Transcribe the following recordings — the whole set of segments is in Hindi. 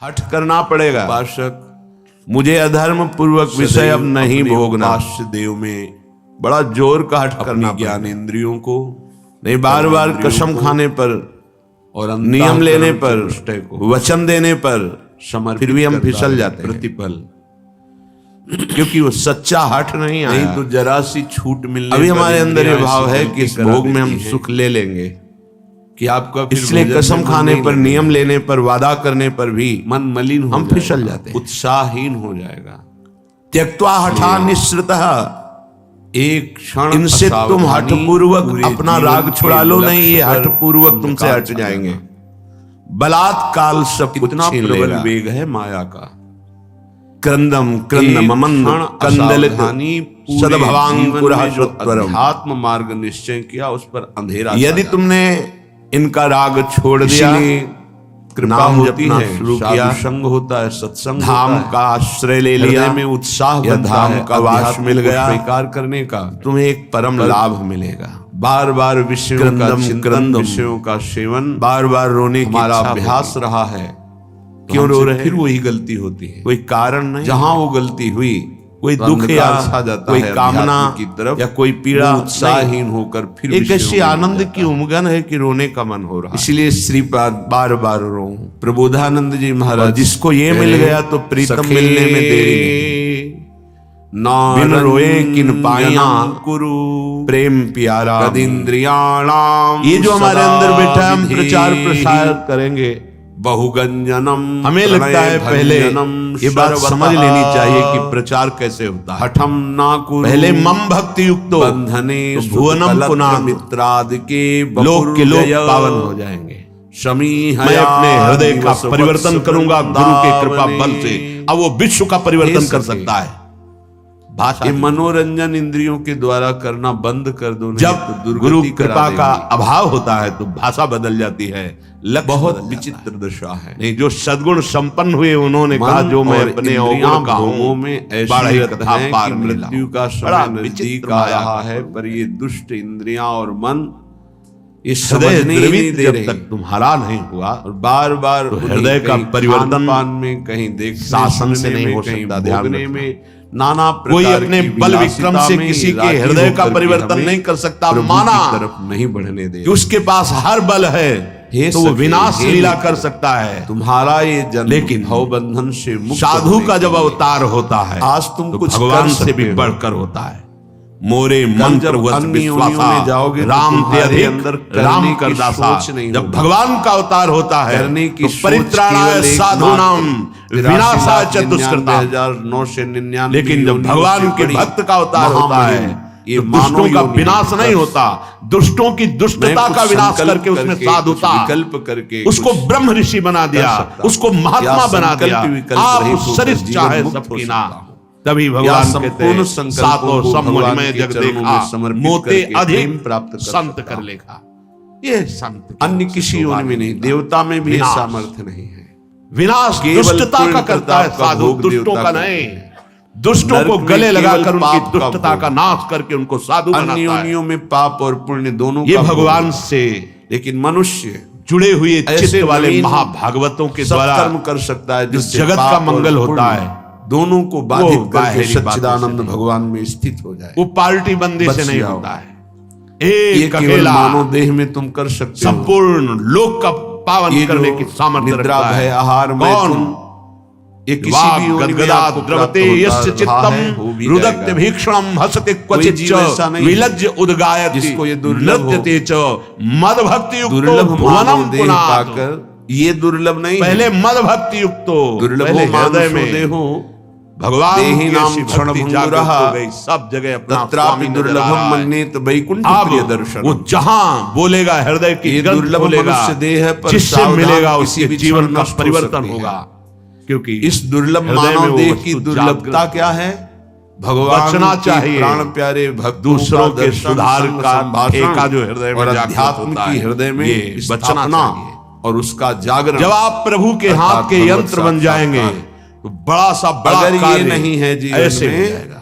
हठ करना पड़ेगा। उपासक मुझे अधर्म पूर्वक विषय अब नहीं भोगना। उपास्य देव में बड़ा जोर का हठ करना अपनी ज्ञानेंद्रियों को नहीं, बार बार कसम खाने पर और नियम लेने पर चतुष्टय को वचन देने पर समर्पित फिर भी हम करता फिसल है जाते हैं, प्रतिफल क्योंकि वो सच्चा हठ नहीं आया। नहीं तो जरा सी छूट मिलने अभी पर हमारे अंदर ये इंद्रियां भाव है ऐसी कि इस गलती भोग में हम करा देती सुख ले लेंगे, हैं कि आपका फिर इसलिए भोजन कसम में मन खाने नहीं पर, लगेगा। नियम लेने पर, वादा करने पर भी मन मलिन हो हम जाएगा, फिसल जाते हैं। उत्साहहीन हो जाएगा। त्यक्त्वा हठा निःसृतः, एक क्षण इनसे तुम असावधानी हठपूर्वक पूरे अपना जीवन राग के छुड़ा लो, नहीं लक्ष्य ये पर हठपूर्वक तुमसे अंधकार हट छा जाएंगे। जाना। बलात्काल सब कुछ कितना छीन प्रबल लेगा। वेग है माया का। क्रंदम क्रंदम अमंद कंदलित सद्भवांकुरः आत्म मार्ग निश्चय किया, उस पर अंधेरा यदि तुमने इनका राग छोड़ दिया, कृपा नाम होती जपना है, शुरू किया, साधु संग होता है, सत्संग धाम होता है, का आश्रय ले लिया, हृदय में उत्साह या बनता धाम है, का वास अध्यात्म मिल को गया, स्वीकार करने का, तुम्हें एक परम लाभ मिलेगा। बार बार विषयों का क्रंदम चिंतन, क्रंदम, विषयों का सेवन, बार बार रोने की हमारा इच्छा अभ्यास होगी। रहा है। क्यों रो रहे हैं? फिर वही गलती होती है। कोई कारण नहीं, जहां वो गलती हुई कोई तो दुख या अंधकार छा जाता कोई है कामना अध्यात्म की तरफ, या कोई पीड़ा, वो उत्साहहीन होकर फिर एक विषयों ऐसी में आनंद जाता की है। उमगन है कि रोने का मन हो रहा है। इसलिए श्रीपाद बार बार रो। प्रबोधानंद जी महाराज, जिसको ये मिल गया तो प्रीतम सखे मिलने में देरी नहीं। बिन रोए किन पाया कुरु प्रेम प्यारा तदिंद्रियाणाम, ये जो हमारे अंदर बैठा है, हम सदा प्रचार विधि प्रसार करेंगे। बहुगंजनम, हमें लगता है पहले भंजनम, ये बात सर्वतः समझ लेनी चाहिए कि प्रचार कैसे होता है। हठम ना कुरु, पहले मम भक्ति युक्तो बंधने तो भुवनम पुनाम, मित्रादि के लोक के लोग पावन हो जाएंगे। शमी मैं अपने हृदय का परिवर्तन करूंगा गुरु के कृपा बल से। अब वो विश्व का परिवर्तन कर सकता है। भाषा ये मनोरंजन इंद्रियों के द्वारा करना बंद कर दो, नहीं जब तो दुर्गति गुरु करा कृपा का देगी। अभाव होता है तो भाषा बदल जाती है, लक्ष्य बहुत बदल जाता विचित्र दशा है। है। नहीं, जो सद्गुण संपन्न हुए उन्होंने कहा मन जो मैं और अपने इंद्रियां अवगुण का हूं, भोगों में ऐसी बाढ़ई रत कथा हैं पार कि में मृत्यु का बड़ा समय विचित्र नजदीक आ माया रहा का है, पर ये दुष्ट इंद्रियां और मन ये हृदय समझने ही नहीं द्रवित दे जब रही। तक तुम्हारा नहीं हुआ, और बार बार तो हृदय का परिवर्तन पान में, कहीं देखने शासन से सुनने नहीं में, हो कहीं सकता। ध्यान भोगने रखना। में, नाना कोई प्रकार अपने की बल विक्रम विलासिता से में किसी के राजी हृदय का होकर के परिवर्तन हमें नहीं कर सकता। प्रभु माना की तरफ नहीं बढ़ने दे। कि उसके पास हर बल है हे तो वो सखे, विनाश हे लीला मित्र, कर सकता है। तुम्हारा ये जन्म लेकिन भव बंधन से मुक्त साधु होने का जब के लिए अवतार होता है आज तुम तो कुछ भगवान कर से भी सकते हो। बढ़कर होता है। मोरे मन जब प्रभुवत अन्य योनियों विश्वासा, में जाओगे तो राम ते तुम्हारे अधिक अंदर करने राम की कर दासा। सोच नहीं जब होगी। भगवान का अवतार होता है करने की तो सोच परित्राणाय केवल एक साधूनाम मात्र विनाशाय चतुष्कृता। 93,999 लेकिन जब योनियों भगवान से के बड़ी भक्त का अवतार होता है महामहिम ये तो दुष्टों मानव का योनि विनाश नहीं होता, दुष्टों की दुष्टता का विनाश करके उसमें साधुता, विकल्प करके उसको ब्रह्म ऋषि बना दिया, उसको महात्मा बना दिया। आप सरिस चाहे सबकी ना, तभी भगवान कहते हैं सातों सम्मुझ जग देखा, मोते अधिक प्राप्त संत कर लेखा। ये संत अन्य किसी योनि में नहीं, देवता में भी विनाश। सामर्थ्य नहीं है। विनाश केवल दुष्टता का पूर्ण करता है प्रताप का साधु, भोग दुष्टों देवता का का नहीं। दुष्टों नरक को में गले केवल लगाकर उनकी पाप का दुष्टता भोग। का नाश करके उनको साधु अन्य बनाता है। योनियों में पाप और पुण्य दोनों ये का भोग भगवान है। से लेकिन मनुष्य जुड़े हुए ऐसे चित्त वाले नवीन महाभागवतों के द्वारा सत्कर्म कर सकता है जिस जिससे जगत का पाप और मंगल होता पुण्य है दोनों को बाधित वो करके बाहरी बातों से सच्चिदानंद नहीं। भगवान में स्थित हो जाए। वो पार्टी बंदी से बच नहीं जाओ। होता है। ये एक केवल अकेला मानव देह में तुम कर सकते हो। संपूर्ण लोक का पावन ये करने जो की सामर्थ्य निद्रा रखता भय है। आहार कौन? मैथुन, ये किसी वाग भी योनि में गदगदा आपको प्राप्त द्रवते होता यस्य रहा चित्तम है, हो भी रुदत्य जाएगा। भीक्षणम हसते क्वचित जीव ऐसा नहीं है विलज्य उद्गायति जिसको ये दुर्लभ हो। नृत्यते च मद भक्ति युक्तो दुर्लभ भुवनम मानव देह पुनात्। पाकर, ये दुर्लभ नहीं पहले है। मद भक्ति युक्तो, दुर्लभ पहले हो हृदय मानुषो में देहो भगवान देहि की नाम ऐसी क्षण भक्ति भंगुरः जागृत हो गई, सब जगह अपना तत्रापि स्वामी नजर आ दुर्लभम रहा है। मन्येत वैकुंठ अब प्रिय दर्शन। वो जहां बोलेगा हृदय की ये ग्रंथ दुर्लभ खोलेगा, मनुष्य देह है, पर जिससे सावधान मिलेगा किसी उसके भी जीवन क्षण का नष्ट हो परिवर्तन सकती है। होगा। क्योंकि इस दुर्लभ हृदय में मानव वो देह वस्तु की दुर्लभता जागृत क्या है? भगवान बचना के चाहिए। प्राण प्यारे भक्तों दूसरों का के दर्शन, सुधार संग, का संभाषण ठेका जो हृदय में और जागृत अध्यात्म होता की है, हृदय में ये बचना स्थापना चाहिए। और उसका जागरण। जब आप प्रभु के हाथ अर्थात के भगवत यंत्र बन साक्षात्कार। जाएंगे तो बड़ा सा बड़ा अगर ये कार्य नहीं है जीवन ऐसे हो में, जाएगा।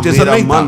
जैसा मेरा नहीं था। मन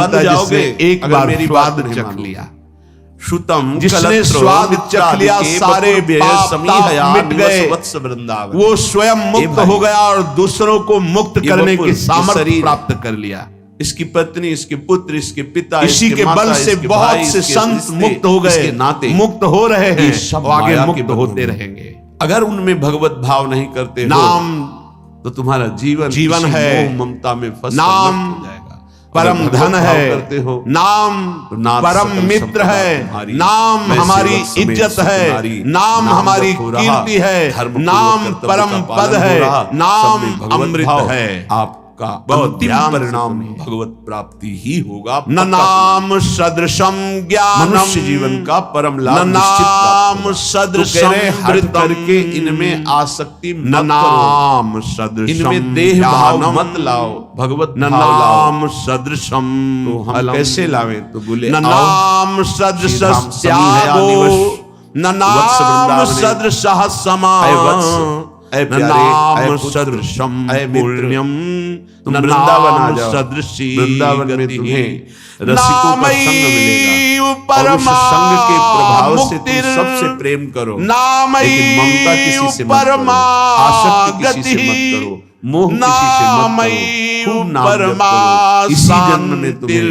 मिलता है जिसने एक अगर बार मेरी स्वाद बात नहीं चख मानोगे। लिया। श्रुतम जिसने स्वाद चख लिया सारे पाप ताप मिट गए, वृंदावन, वो स्वयं मुक्त हो गया और दूसरों को मुक्त करने की सामर्थ्य प्राप्त कर लिया। इसकी पत्नी, इसके पुत्र, इसके पिता, इसी के बल से बहुत से संत मुक्त हो गए, मुक्त हो रहे हैं, आगे मुक्त होते रहेंगे। अगर उनमें भगवत भाव नहीं करते नाम तो तुम्हारा जीवन है, ममता में फंस नाम जाएगा। परम धन है, नाम परम मित्र है, नाम हमारी इज्जत है, नाम हमारी कीर्ति है, नाम परम पद है, नाम अमृत है। आपका अंतिम परिणाम भगवत प्राप्ति ही होगा। न नाम सदृशम ज्ञानम, मनुष्य जीवन का परम लाभ न नाम सदृशम करके इनमें आसक्ति मत न नाम सदृशम, इनमें देह भाव मत लाओ, भगवत न नाम सदृशम। तो हम कैसे लावे? तो बोले न नाम सदृश त्यागो, न नाम सदृश समा, नाम सदृशम पुण्यम, तुम वृंदावन आ जाओ, वृंदावन में तुम्हें रसिकों का संग मिलेगा और उस संग के प्रभाव से तुम सबसे प्रेम करो, लेकिन ममता किसी से मत करो, आसक्ति किसी से मत करो, मोह किसी से मत करो, खूब नाम जप करो। इसी जन्म में तुम्हें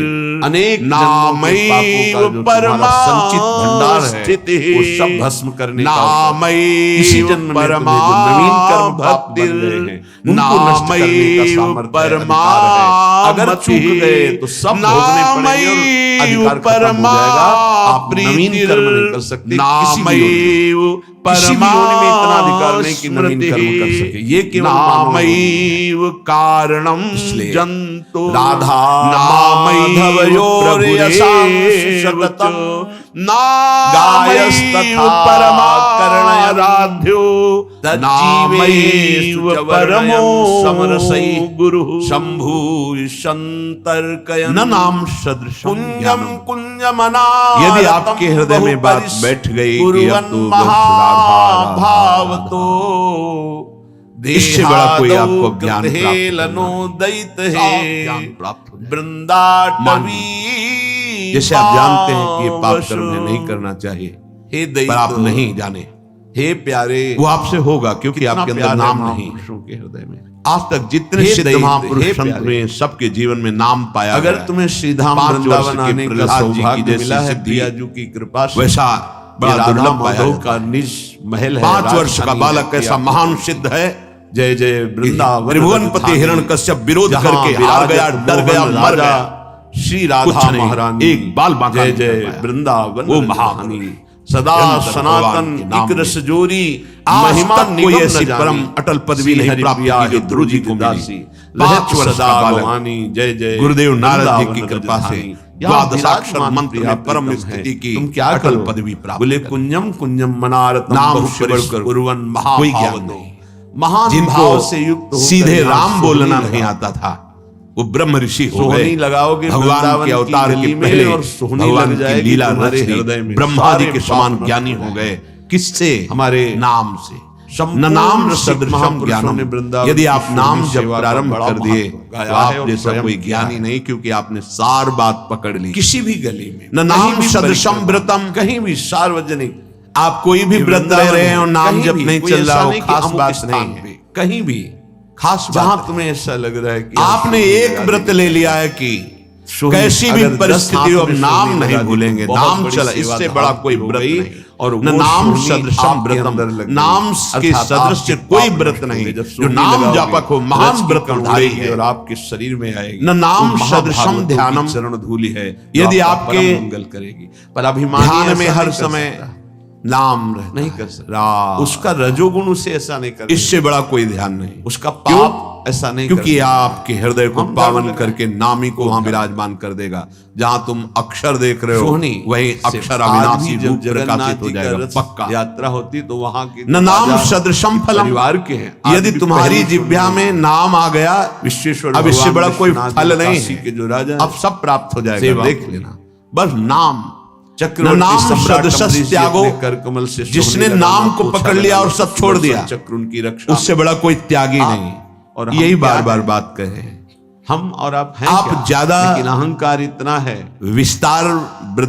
अनेक जन्मों के पापों का जो तुम्हारा संचित भंडार है वो सब भस्म करने का अवसर। इसी जन्म में तुम्हें जो नवीन कर्म पाप बन गए हैं उनको नष्ट करने का सामर्थ्य अधिकार है। अगर चूक गए तो सब भोगने पड़ेंगे और अधिकार खत्म हो जाएगा। आप नवीन कर्म नहीं कर सकते किसी भी योनि में इतना अधिकार नहीं कि नवीन कर्म कर सके। ये केवल नामैव कारणम जंतु राधा माधवयोर्यशांशगतं नामैव परमाकर्णयाराध्यो नामैव परमो समरसैः गुरुः शंभु शंतर्कयन् न नाम सदृशं कुंजम कुंजमना। यदि आपके हृदय में बात बैठ गई कि अब तो भाव तो इससे बड़ा कोई आपको ज्ञान प्राप्त हो वृंदाटवी। जैसे आप जानते हैं कि ये पाप कर्म नहीं करना चाहिए, हे पर आप नहीं जाने, हे प्यारे, वो आपसे होगा क्योंकि आपके अंदर नाम नहीं के हृदय में। आज तक जितने सिद्ध महापुरुष संत हुए सबके जीवन में नाम पाया। अगर तुम्हें श्रीधाम वृंदावन आने का सौभाग्य मिला है दियाजू की कृपा से, वैसा बड़ा दुर्लभ माधव का निज महल है। 5 वर्ष का बालक ऐसा महान सिद्ध है। जय जय वृंदावन त्रिभुवनपति हिरण्यकश्यप विरोध करके हार गया, डर गया, मर गया। श्री राधा महारानी एक बाल बांका। जय जय वृंदावन वो महानी सदा सनातन एक रस जोरी महिमा कोई ऐसी परम अटल पदवी नहीं प्राप्त की जो गुरु जी को मिली। 5 वर्ष का बालक जय जय गुरुदेव नारद जी की कृपा से द्वादशाक्षर मंत्र में परम स्थिति की तुम क्या अटल पदवी प्राप्त। बोले कुंजम कुंजम मनारतम नाम से बढ़कर कोई ज्ञान नहीं। महान भाव से युक्त सीधे राम बोलना नहीं आता था, वो ब्रह्म ऋषि हो गए। लगाओगे भगवान के अवतार के पहले भगवान की लीला रच दी, ब्रह्मा जी के समान ज्ञानी हो गए। किससे? हमारे नाम से। न नाम सदृशम ज्ञानम। यदि आप नाम जब प्रारंभ कर दिए तो आप जैसा कोई ज्ञानी नहीं, क्योंकि आपने सार बात पकड़ ली। किसी भी गली में न नाम सदृशम व्रतम, कहीं भी सार्वजनिक आप कोई भी व्रत रह रहे हैं और नाम जब नहीं चल रहा हो, खास बात नहीं है। कहीं भी खास जहां तुम्हें ऐसा लग रहा है कि आपने एक व्रत ले लिया है कि कैसी भी परिस्थिति अब नाम नहीं भूलेंगे, नाम चला, इससे बड़ा कोई व्रत नहीं। और न नाम सदृशम व्रतम, नाम के सदृश कोई व्रत नहीं। जो नाम जापक हो महान व्रतधारी है और आपके शरीर में आएगी। न नाम सदृशम ध्यानम, चरण धूलि है यदि आपके मंगल करेगी। पर अभिमान ध्यान में हर समय नाम नहीं कर सकता, उसका रजोगुण उसे ऐसा नहीं कर, इससे बड़ा कोई ध्यान नहीं। उसका पाप ऐसा नहीं, क्योंकि आपके हृदय को पावन करके नामी को वहां विराजमान कर देगा। जहां तुम अक्षर देख रहे हो वही अक्षर अविनाशी रूप प्रकाशित हो जाएगा, पक्का। यात्रा होती तो वहां की न नाम सदृशम फलम, परिवार के हैं। यदि तुम्हारी जिह्वा में नाम आ गया, विश्वेश्वर, अब इससे बड़ा कोई फल नहीं है के जो राजा, अब सब प्राप्त हो जाएगा। देख लेना, बस नाम नाम त्यागो, कमल से जिसने नाम को पकड़ लिया और सब छोड़ दिया, चक्र उनकी रक्षा, उससे बड़ा कोई त्यागी नहीं। और यही बार बार बात कहे, हम और आप हैं आप क्या? ज्यादा लेकिन अहंकार इतना है, विस्तार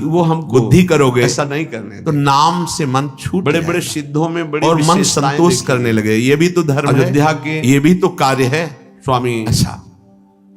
वो हम बुद्धि करोगे ऐसा नहीं करने तो नाम से मन छूट बड़े जाएगा बड़े सिद्धों में बड़ी और मन विशेषताएं संतोष देखी। करने लगे। ये भी तो धर्म है, अयोध्या के ये भी तो कार्य है। स्वामी अच्छा,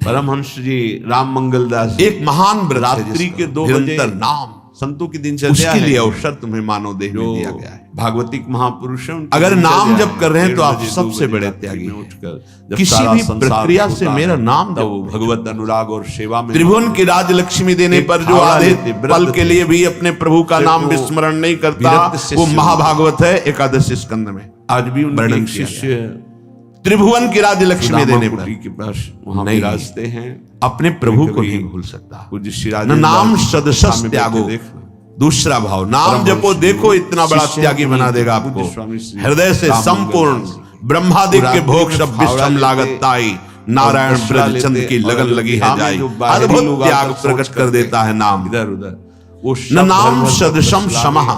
परमहंस जी राम मंगल दास जी, एक महान व्रत है रात्रि जिसका के 2 बजे निरंतर नाम, संतों की दिनचर्या उसके लिए है, अवसर तुम्हें मानव देह में दिया गया है। भागवतिक महापुरुष हैं, उनकी अगर नाम दिनचर्या जप कर रहे हैं तो 1:30 आप बजे, 2 सबसे बजे बड़े रात्रि त्यागी में हैं। उठकर जब किसी सारा भी संसार प्रक्रिया से होता मेरा है, नाम तब जप वो भगवत अनुराग और सेवा में त्रिभुवन की राजलक्ष्मी देने पर जो फावड़ा आधे लेते, व्रत पल के थे। लिए भी अपने प्रभु का फिर नाम वो विस्मरण नहीं करता, विरक्त शिष्य वो हुए। महाभागवत है एकादश स्कंद में आज भी उनके वर्णन एक किया शिष्य त्रिभुवन की राजलक्ष्मी सुदामा देने पर कुटी के पास वहां नहीं। विराजते हैं। अपने प्रभु को कभी नहीं भूल सकता। पूज्य श्री राजेंद्र न नाम दास जी सदसस सामने त्यागो, बैठे देखना। दूसरा भाव नाम परम जपो, वंश देखो इतना बड़ा शिष्य त्यागी बना देगा पूज्य आपको। स्वामी श्री हृदय से राम मंगल संपूर्ण दास जी। ब्रह्मादि के रात्रि भोग में सब फावड़ा विश्रम लेते लागत ताई, नारायण दशहरा ब्रजचंद लेते की और लगन लगी अयोध्या है में जाई, जो बाहरी अद्भुत लोग त्याग आकर प्रकट सोच कर करते देता है नाम। इधर उधर वो न नाम सदसम समः,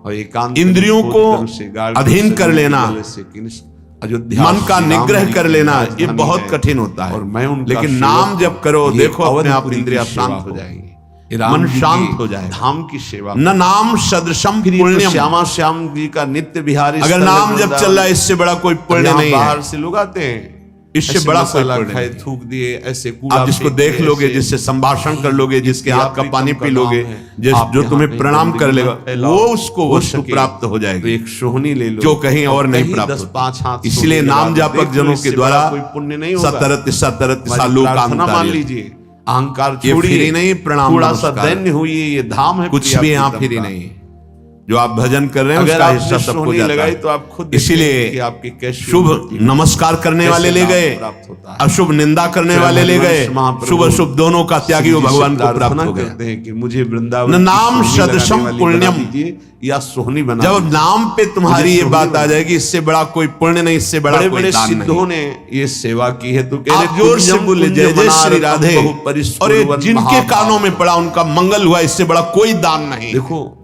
और एकांत इंद्रियों में को खोद कर उसे गाड़ अधीन कर कर लेना, गले से किनिस- अयोध्या मन का श्री राम निग्रह जी कर की लेना, ये राजधानी बहुत है। कठिन होता है। और मैं उनका लेकिन सेवक नाम जप करो, ये देखो अपने आप अवधपुरी की इंद्रियां सेवा शांत हो हो। जाएंगी, ये राम मन जी की शांत हो जाएगा। धाम की सेवा। न नाम सदृशम फिर ये तो पुण्यम, श्यामा श्याम जी का नित्य विहारी अगर स्थल है नाम जब वृंदावन। चल रहा है इससे बड़ा कोई पुण्य यहाँ नहीं बाहर है, से लोग आते हैं, इससे ऐसे बड़ा कोई मसाला पुण्य खाए, नहीं। थूक दिए, ऐसे कूड़ा आप जिसको फेंक देख दिए, लोगे, ऐसे- जिससे संभाषण कर लोगे, जिसके हाथ का पानी पी लोगे, जो आप यहाँ तुम्हें कहीं प्रणाम गंदगी कर लेगा, मत फैलाओ। वो उसको हो वस्तु सके प्राप्त हो तो जाएगी एक सोहनी ले लो, जो कहीं और नहीं कहीं प्राप्त 10-5 हाथ होती। इसलिए सोहनी नाम लगा दो, जापक देख लो, जनों इससे के द्वारा बड़ा कोई पुण्य नहीं होगा। सतरत सतरत हमारी सालोका प्रार्थना मान अंतर्य। लीजिए, अहंकार ये छोड़िए, फ्री नहीं, प्रणाम थोड़ा सा नमस्कार। दैन्य हुई, ये धाम है कुछ प्रिया भी यहाँ प्रीतम फ्री का। नहीं। जो आप भजन कर रहे हैं अगर उसका आपने हिस्सा सबको सोहनी जाता लगाई है। तो आप खुद देखेंगे इसीलिए कि आपकी कैसी शुभ उन्नति है, नमस्कार करने कैसे वाले ले लाभ गए, प्राप्त होता है। अशुभ निंदा करने स्वयं वाले ले गए, हरिवंश महाप्रभु शुभ अशुभ दोनों का त्यागी वो श्री जी से भगवान को प्राप्त प्रार्थना हो गया। करते हैं कि मुझे वृंदावन न की नाम सोहनी लगाने सदृशम वाली पुण्यम। बना दीजिए या सोहनी बना जब दीजिए। नाम पे तुम्हारी मुझे ये सोहनी बात आ बना- जाएगी, इससे बड़ा कोई पुण्य नहीं, इससे बड़ा बड़े कोई बड़े दान सिद्धों नहीं। ने ये सेवा की है तो कह आप जोर से बोले जय जय श्री राधे, और ये जिनके कानों में पड़ा उनका मंगल हुआ, इससे बड़ा कोई दान नहीं। देखो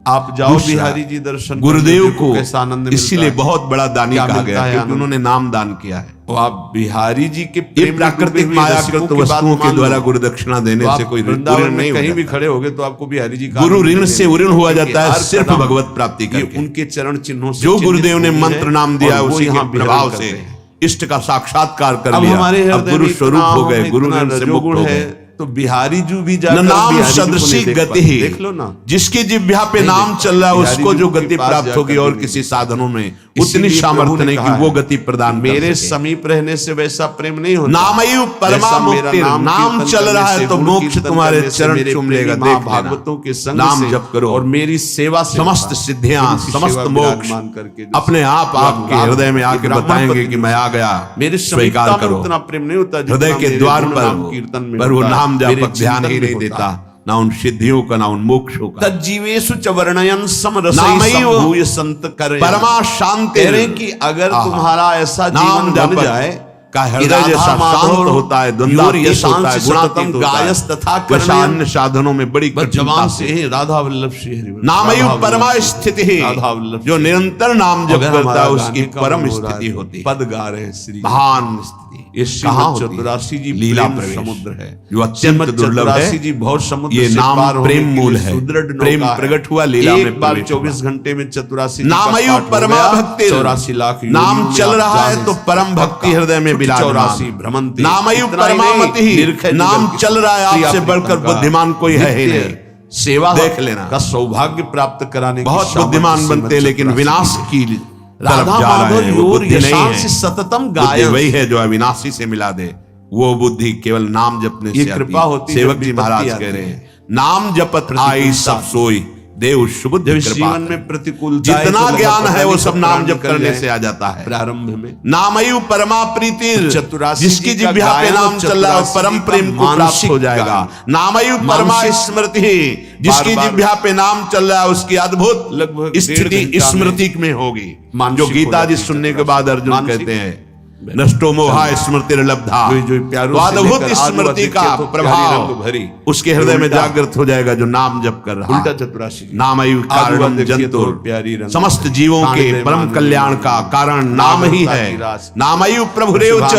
आप जाओ दूसरा, बिहारी जी दर्शन गुरुदेव करने, देखो को कैसा आनंद मिलता इसीलिए है। बहुत बड़ा दानी क्या कहा मिलता गया है क्योंकि आनंद? उन्होंने नाम दान किया है। तो आप बिहारी जी के ये प्रेम में प्राकृतिक डूबे हुए मायाकृत रसिकों की बात वस्तुओं के मान लो। द्वारा गुरु दक्षिणा देने तो से आप कोई वृंदावन पूर्ण में नहीं कहीं भी होता। खड़े होगे तो आपको बिहारी जी का गुरु आनंद ऋण मिलेगा। से उऋण हुआ क्योंकि जाता है हर सिर्फ कदम भगवत प्राप्ति ये करके। उनके चरण चिन्हों से जो चिन्हित गुरुदेव ने हुई है मंत्र नाम दिया और वो उसी के यहाँ प्रभाव विहरण से करते हैं। इष्ट का साक्षात्कार कर अब लिया, हमारे अब हृदय गुरु में स्वरूप हो इतना गए, गुरु ऋण से मुक्त रजोगुण हो है, गए। तो बिहारी जी भी न जाकर नाम बिहारी जी को नहीं सदृशी देख गति पाते। ही, देख लो ना, जिसकी जिह्वा पे नहीं नाम देख चल रहा है पाते। उसको जो बिहारी जी गति के पास प्राप्त होगी जाकर और भी किसी साधनों में उतनी इसीलिए प्रभु सामर्थ्य ने नहीं कि कहा वो है, गति प्रदान कर मेरे सके। समीप रहने से वैसा प्रेम नहीं होता। नामयु परमा जैसा मेरा मुक्ति, नाम कीर्तन चल करने रहा है से, तो गुण मोक्ष कीर्तन तुम्हारे करने से, चरण मेरे चूम प्रेमी लेगा। देख महाभागवतों के संग नाम से जप करो और मेरी सेवा से समस्त होता है। सिद्धियां, उनकी समस्त सेवा मोक्ष विराजमान करके जो अपने आप आपके हृदय में आके ब्राह्मण बताएंगे पति कि मैं आ गया, मेरे स्वीकार समीपता में करो। उतना प्रेम नहीं होता जितना हृदय के मेरे द्वार गुण नाम कीर्तन में पर वो होता है, नाम मेरे जापक ध्यान चिंतन ही में नहीं होता देता, है। ना उन सिद्धियों का, ना उन मोक्षों का। तज्जीवेषु च वर्णयन् समरसै नामैव संभूय संत करे। परमा शांति, कह रहे हैं कि अगर तुम्हारा ऐसा नाम जीवन बन जापक जाए का कि हृदय राधा जैसा माधव शांत होता है, द्वंद्वातीत होता है, गुणातीत होता है, गायस तथा वैसा करणयन् अन्य साधनों में बड़ी बस कठिनता जवान से से ही राधा वल्लभ श्री हरि नामयु राधा परमा वल्लभ स्थिति श्री- ही, राधा वल्लभ जो श्री- निरंतर नाम जप अगर करता हमारा है उसकी गाने का परम मन हो रहा स्थिति है, होती है, पद गा रहे हैं श्री महान स्थिति। ये कहाँ श्रीमद् होती है? चतुरासी जी लीला प्रेम प्रवेश समुद्र है, जो अत्यंत श्रीमद् दुर्लभ है। चतुरासी जी बहुत समुद्र ये से नाम पार होने प्रेम के मूल लिए है। सुदृढ़ प्रेम नौका है। प्रकट हुआ, लीला में एक बार प्रवेश 24 घंटे में चतुरासी जी नामयु का पाठ हो परमा गया, भक्ति, 84 लाख नाम योनियों में चल आप रहा है जाने तो से परम भक्ति हृदय में विराजमान। 84 भ्रमंती, नामयु इतना ही परमामति नहीं, ही, निर्खय नाम निगम की चल रहा है, प्रिया आपसे प्रीतम बढ़कर का बुद्धिमान कोई है ही नित्य नहीं। सेवा देख लेना। का सौभाग्य प्राप्त कराने की बहुत सामर्थ्य बुद्धिमान श्रीमद् बनते लेकिन चतुरासी विनाश जी की राधा तरफ जा माधव रहे हैं। वो योर बुद्धि नहीं यशांसि है, सततम बुद्धि गायन। वही है जो अविनाशी से मिला दे। वो बुद्धि केवल नाम जपने ये से आती कृपा है। होती है सेवक जब जी विपत्ति महाराज आती कह रहे है। हैं, नाम जपत आई सब सोई, देव सुबुद्ध जब कृपा जीवन करे। में प्रतिकूलता है, जितना तो ज्ञान पता है वो नहीं सब कब नाम प्राण जप निकल करने जाए। से आ जाता है। प्रारंभ में नामयु परमा प्रीतिर, चतुरासी जिसकी जी का जिह्वा पे गायन नाम और चल रहा है चतुरासी परम जी का प्रेम को प्राप्त मानसिक हो जाएगा। गायन। नामयु परमा मानसिक स्मृति ही, जिसकी बार-बार जिह्वा पे नाम चल रहा है उसकी अद्भुत लगभग 1.5 स्थिति घंटा में स्मृति में होगी। मानसिक जो हो गीता जी जाती है सुनने के चतुरासी। बाद अर्जुन मानसिक कहते हैं नष्टो मोहा स्मृतिर्लब्धा। तो अद्भुत स्मृति का प्रभाव भरी उसके हृदय में जागृत हो जाएगा जो नाम जप कर रहा। उल्टा चतुराशी नामैव कारणम जंतुर, प्यारी समस्त जीवों के परम कल्याण का कारण नाम ही है। नामैव प्रभुरेव च,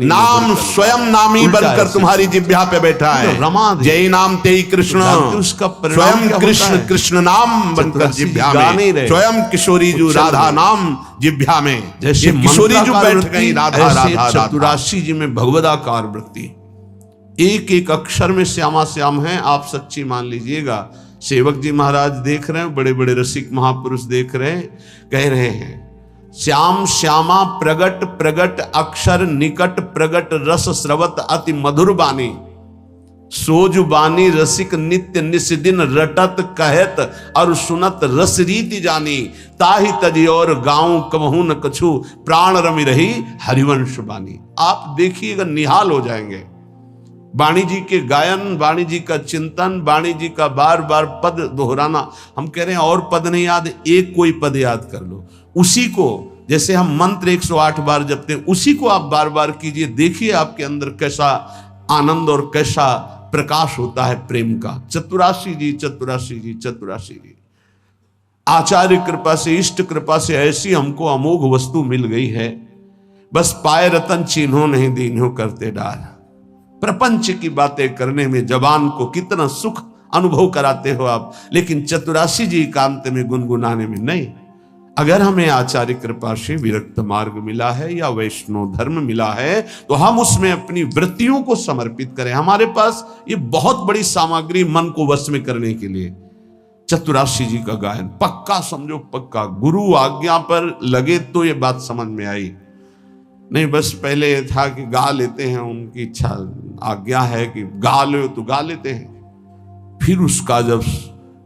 नाम स्वयं नामी बनकर तुम्हारी जिह्वा पे बैठा है। जय नाम तेई कृष्ण, स्वयं कृष्ण कृष्ण नाम बनकर जिह्वा में, स्वयं किशोरी जी राधा नाम जिह्वा में, जैसे किशोरी जी बैठ गई राधा राधा। चतुराशी जी में भगवदाकार वृत्ति, एक एक अक्षर में श्यामा श्याम है। आप सच्ची मान लीजिएगा। सेवक जी महाराज देख रहे हैं, बड़े बड़े रसिक महापुरुष देख रहे हैं, कह रहे हैं श्याम श्यामा प्रगट प्रगट अक्षर निकट प्रगट रस स्रवत अति मधुर बानी, सोज बानी रसिक नित्य निस्दिन रटत कहत और सुनत रस रीति जानी, ताहि तजी और गाँव कबहू न कछु प्राण रमि रही हरिवंश बानी। आप देखिएगा, निहाल हो जाएंगे। वाणी जी के गायन, वाणी जी का चिंतन, वाणी जी का बार बार पद दोहराना। हम कह रहे हैं और पद नहीं याद, एक कोई पद याद कर लो, उसी को जैसे हम मंत्र 108 बार जपते हैं, उसी को आप बार बार कीजिए। देखिए आपके अंदर कैसा आनंद और कैसा प्रकाश होता है प्रेम का। चतुराशी जी, चतुराशी जी, चतुराशी जी। आचार्य कृपा से, इष्ट कृपा से ऐसी हमको अमोघ वस्तु मिल गई है, बस पाए रतन चिन्हों नहीं दीन्हों करते डाल। प्रपंच की बातें करने में जबान को कितना सुख अनुभव कराते हो आप, लेकिन चतुराशी जी एकांत में गुनगुनाने में नहीं। अगर हमें आचार्य कृपा से विरक्त मार्ग मिला है या वैष्णव धर्म मिला है, तो हम उसमें अपनी वृत्तियों को समर्पित करें। हमारे पास ये बहुत बड़ी सामग्री मन को वश में करने के लिए। चतुराशी जी का गायन पक्का समझो, पक्का। गुरु आज्ञा पर लगे तो ये बात समझ में आई, नहीं बस पहले ये था कि गा लेते हैं, उनकी इच्छा आज्ञा है कि गा लो तो गा लेते हैं। फिर उसका जब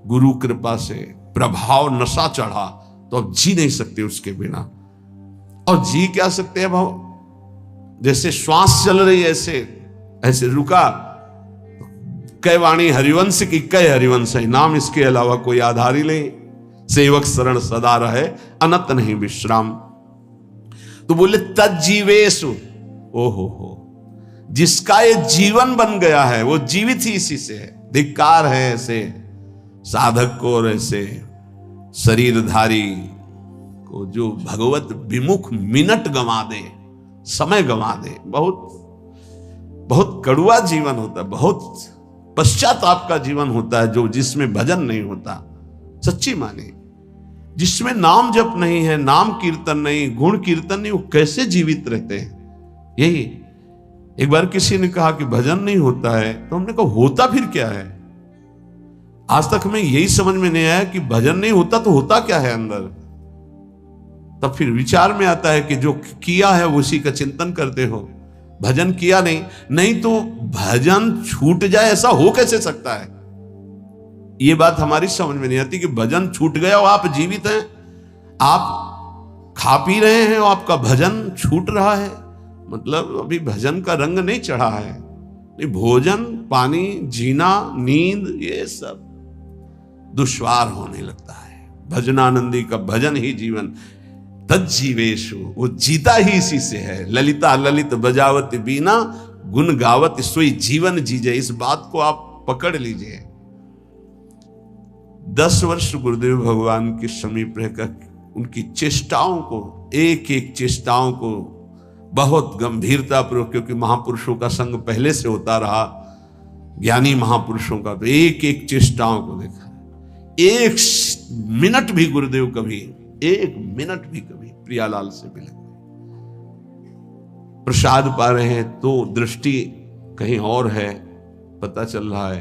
गुरु कृपा से प्रभाव नशा चढ़ा तो अब जी नहीं सकते उसके बिना। और जी क्या सकते हैं भाव, जैसे श्वास चल रही है ऐसे रुका। कै वाणी हरिवंश की कै हरिवंश है, नाम इसके अलावा कोई आधार ही नहीं। सेवक शरण सदा रहे अनत नहीं विश्राम। तो बोले तज्जीवेशु, ओहो हो, जिसका ये जीवन बन गया है वो जीवित ही इसी से है। धिक्कार है ऐसे साधक को और ऐसे शरीरधारी को जो भगवत विमुख मिनट गंवा दे, समय गंवा दे। बहुत बहुत कड़ुआ जीवन होता है, बहुत पश्चाताप का जीवन होता है जो जिसमें भजन नहीं होता। सच्ची माने, जिसमें नाम जप नहीं है, नाम कीर्तन नहीं, गुण कीर्तन नहीं, वो कैसे जीवित रहते हैं। यही एक बार किसी ने कहा कि भजन नहीं होता है, तो हमने कहा होता फिर क्या है। आज तक हमें यही समझ में नहीं आया कि भजन नहीं होता तो होता क्या है अंदर। तब फिर विचार में आता है कि जो किया है उसी का चिंतन करते हो। भजन किया नहीं तो भजन छूट जाए, ऐसा हो कैसे सकता है। ये बात हमारी समझ में नहीं आती कि भजन छूट गया और आप जीवित हैं, आप खा पी रहे हैं और आपका भजन छूट रहा है, मतलब अभी भजन का रंग नहीं चढ़ा है। नहीं, भोजन पानी जीना नींद ये सब दुश्वार होने लगता है। भजनानंदी का भजन ही जीवन। तज्जीवेशु, वो जीता ही इसी से है। ललिता ललित बजावत बीना गुण गावत सोई जीवन जीजे। इस बात को आप पकड़ लीजिए। 10 वर्ष गुरुदेव भगवान के समीप रहकर उनकी चेष्टाओं को, एक एक चेष्टाओं को बहुत गंभीरता पूर्वक, क्योंकि महापुरुषों का संग पहले से होता रहा, ज्ञानी महापुरुषों का, तो एक एक चेष्टाओं को देखा। एक मिनट भी गुरुदेव कभी, एक मिनट भी कभी प्रियालाल से मिले। प्रसाद पा रहे हैं तो दृष्टि कहीं और है, पता चल रहा है।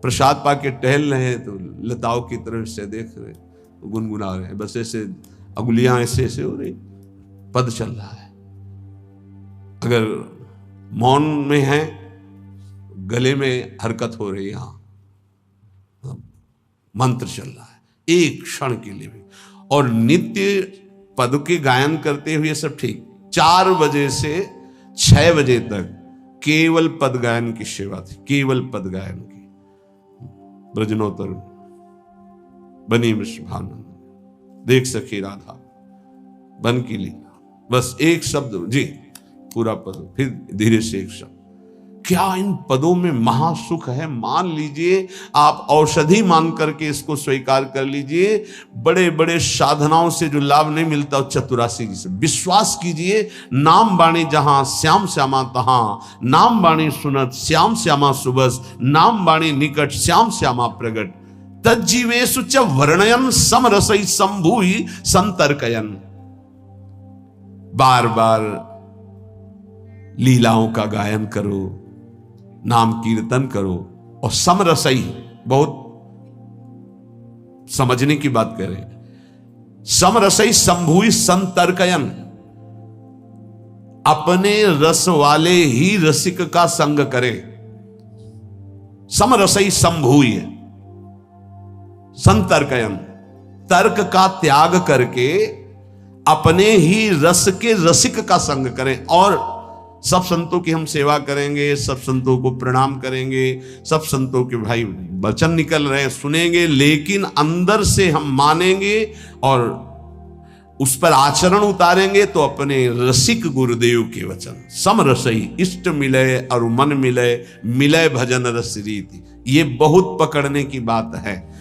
प्रसाद पाके टहल रहे हैं तो लताओं की तरफ से देख रहे, तो गुनगुना रहे हैं, बस ऐसे अंगुलियां ऐसे ऐसे हो रही, पद चल रहा है। अगर मौन में है, गले में हरकत हो रही है, यहां मंत्र चल रहा है एक क्षण के लिए भी। और नित्य पद के गायन करते हुए सब ठीक। 4 बजे से 6 बजे तक केवल पद गायन की सेवा थी, केवल पद गायन की। ब्रजनोत्तर बनी विश्वभानंद, देख सखी राधा बन की लीला, बस एक शब्द जी। पूरा पद, फिर धीरे से एक शब्द। क्या इन पदों में महासुख है। मान लीजिए, आप औषधि मान करके इसको स्वीकार कर लीजिए। बड़े बड़े साधनाओं से जो लाभ नहीं मिलता, चतुरासी जी से विश्वास कीजिए। नाम बाणी जहां श्याम श्यामा तहां, नाम बाणी सुनत श्याम श्यामा सुबस, नाम बाणी निकट श्याम श्यामा प्रगट, तज्जीवेषु च वर्णयन समरसई संभूई संतर्कयन। बार बार लीलाओं का गायन करो, नाम कीर्तन करो, और समरसई, बहुत समझने की बात करें, समरसई संभूई संतर्कयन, अपने रस वाले ही रसिक का संग करें। समरसई संभूई संतर्कयन, तर्क का त्याग करके अपने ही रस के रसिक का संग करें। और सब संतों की हम सेवा करेंगे, सब संतों को प्रणाम करेंगे, सब संतों के भाई वचन निकल रहे हैं सुनेंगे, लेकिन अंदर से हम मानेंगे और उस पर आचरण उतारेंगे तो अपने रसिक गुरुदेव के वचन। समरसई, इष्ट मिले और मन मिले, मिले भजन रस रीति। ये बहुत पकड़ने की बात है।